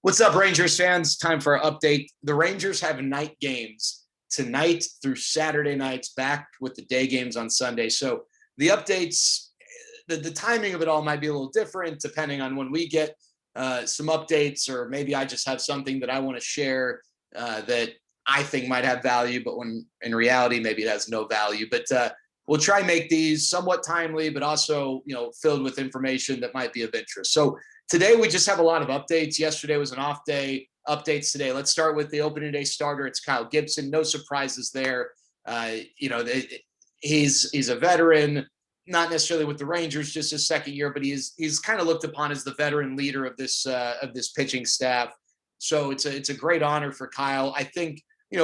What's up, Rangers fans? Time for our update. The Rangers have night games tonight through Saturday nights, back with the day games on Sunday. So the updates, the timing of it all might be a little different depending on when we get some updates, or maybe I just have something that I want to share that I think might have value, but when in reality, maybe it has no value. But we'll try and make these somewhat timely, but also, filled with information that might be of interest. So today we just have a lot of updates. Yesterday was an off day. Updates today. Let's start with the opening day starter. It's Kyle Gibson. No surprises there. He's a veteran, not necessarily with the Rangers, just his second year, but he's kind of looked upon as the veteran leader of this pitching staff. So it's a great honor for Kyle. I think,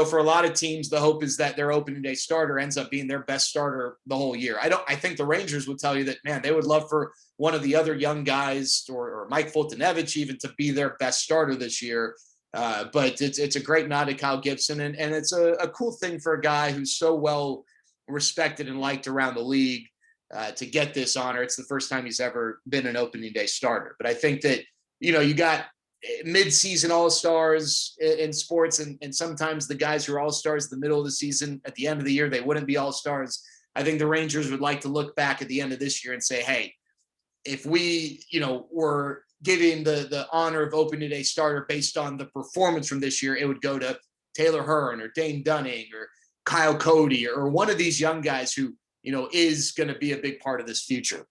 for a lot of teams, the hope is that their opening day starter ends up being their best starter the whole year. I think the Rangers would tell you that, man, they would love for one of the other young guys or Mike Fultonevich even to be their best starter this year. But it's a great nod to Kyle Gibson. And it's a cool thing for a guy who's so well respected and liked around the league to get this honor. It's the first time he's ever been an opening day starter. But I think that, you got mid-season all-stars in sports, and sometimes the guys who are all-stars at the middle of the season, at the end of the year, they wouldn't be all-stars. I think the Rangers would like to look back at the end of this year and say, hey, if we, were giving the honor of opening day starter based on the performance from this year, it would go to Taylor Hearn or Dane Dunning or Kyle Cody or one of these young guys who, is going to be a big part of this future.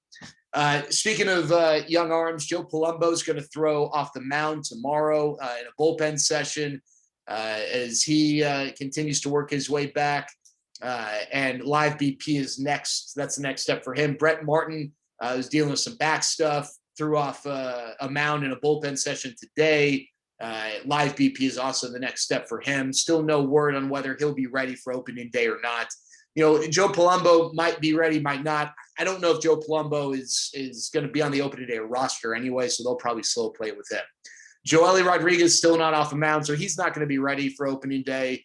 Speaking of young arms, Joe Palumbo is going to throw off the mound tomorrow in a bullpen session as he continues to work his way back. And live BP is next. That's the next step for him. Brett Martin is dealing with some back stuff, threw off a mound in a bullpen session today. Live BP is also the next step for him. Still no word on whether he'll be ready for opening day or not. Joe Palumbo might be ready, might not. I don't know if Joe Palumbo is going to be on the opening day roster anyway, so they'll probably slow play with him. Joely Rodriguez still not off a mound, so he's not going to be ready for opening day.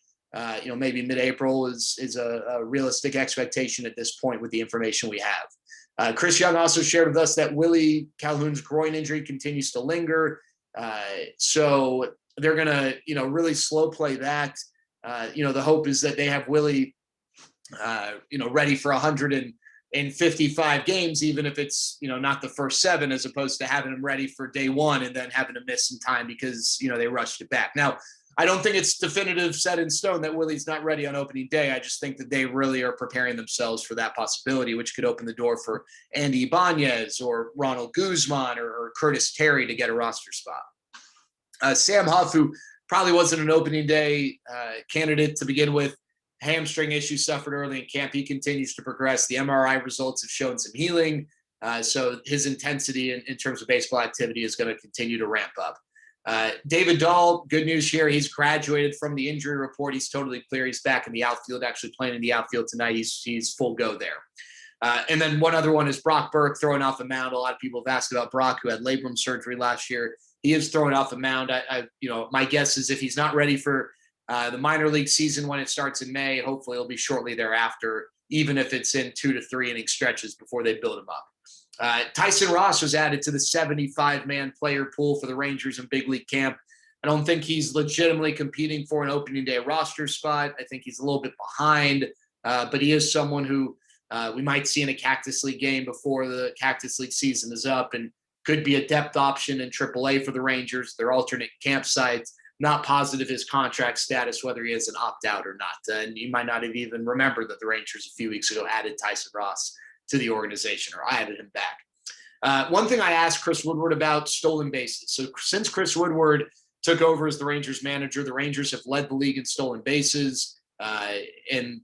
Maybe mid-April is a realistic expectation at this point with the information we have. Chris Young also shared with us that Willie Calhoun's groin injury continues to linger. So they're going to, really slow play that. The hope is that they have Willie, ready for 155 games, even if it's, not the first 7, as opposed to having him ready for day 1 and then having to miss some time because, they rushed it back. Now, I don't think it's definitive set in stone that Willie's not ready on opening day. I just think that they really are preparing themselves for that possibility, which could open the door for Andy Ibanez or Ronald Guzman or Curtis Terry to get a roster spot. Sam Huff, who probably wasn't an opening day candidate to begin with, hamstring issue suffered early in camp. He continues to progress. The MRI results have shown some healing. So his intensity in terms of baseball activity is going to continue to ramp up. David Dahl, good news here. He's graduated from the injury report. He's totally clear. He's back in the outfield, actually playing in the outfield tonight. He's full go there. And then one other one is Brock Burke throwing off the mound. A lot of people have asked about Brock, who had labrum surgery last year. He is throwing off the mound. My guess is if he's not ready for the minor league season when it starts in May, hopefully it'll be shortly thereafter, even if it's in 2 to 3 inning stretches before they build him up. Tyson Ross was added to the 75-man player pool for the Rangers in big league camp. I don't think he's legitimately competing for an opening day roster spot. I think he's a little bit behind, but he is someone who we might see in a Cactus League game before the Cactus League season is up, and could be a depth option in AAA for the Rangers, their alternate campsites. Not positive his contract status, whether he has an opt-out or not. And you might not have even remembered that the Rangers a few weeks ago added Tyson Ross to the organization, or added him back. One thing I asked Chris Woodward about, stolen bases. So since Chris Woodward took over as the Rangers manager, the Rangers have led the league in stolen bases. In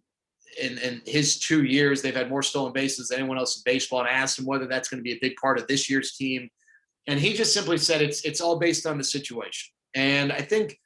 his 2 years, they've had more stolen bases than anyone else in baseball. And I asked him whether that's going to be a big part of this year's team. And he just simply said it's all based on the situation. And I think,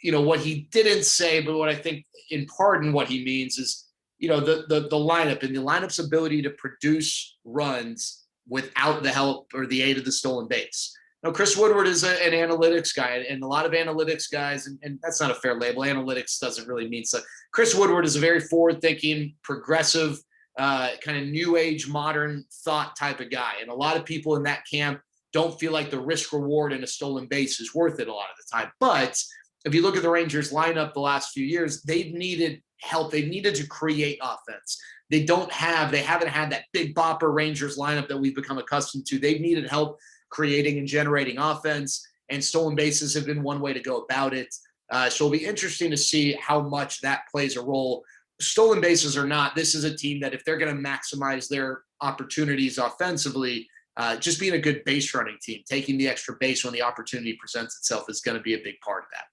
what he didn't say, but what I think in part in what he means is, the lineup and the lineup's ability to produce runs without the help or the aid of the stolen base. Now, Chris Woodward is an analytics guy, and a lot of analytics guys, and that's not a fair label. Analytics doesn't really mean so. Chris Woodward is a very forward-thinking, progressive, kind of new age, modern thought type of guy. And a lot of people in that camp don't feel like the risk reward in a stolen base is worth it a lot of the time. But if you look at the Rangers lineup the last few years, they've needed help. They've needed to create offense. They haven't had that big bopper Rangers lineup that we've become accustomed to. They've needed help creating and generating offense, and stolen bases have been one way to go about it. So it'll be interesting to see how much that plays a role. Stolen bases or not, this is a team that if they're going to maximize their opportunities offensively, just being a good base running team, taking the extra base when the opportunity presents itself is going to be a big part of that.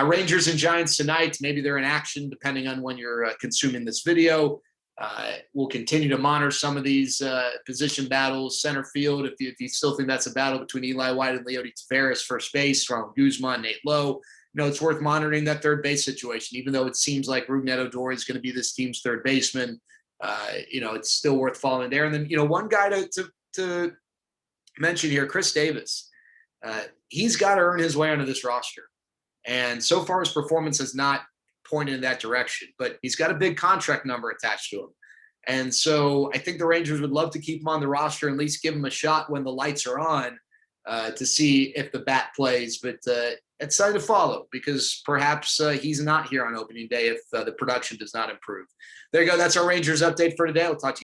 Rangers and Giants tonight, maybe they're in action depending on when you're consuming this video. We'll continue to monitor some of these position battles. Center field, if you still think that's a battle between Eli White and Leody Taveras. First base, Ronald Guzman, Nate Lowe. It's worth monitoring that third base situation, even though it seems like Rougned Odor is going to be this team's third baseman. It's still worth following there. And then, one guy to mention here, Chris Davis. He's got to earn his way onto this roster. And so far his performance has not pointed in that direction, but he's got a big contract number attached to him. And so I think the Rangers would love to keep him on the roster, and at least give him a shot when the lights are on to see if the bat plays. But it's time to follow, because perhaps he's not here on opening day if the production does not improve. There you go. That's our Rangers update for today. We'll talk to you.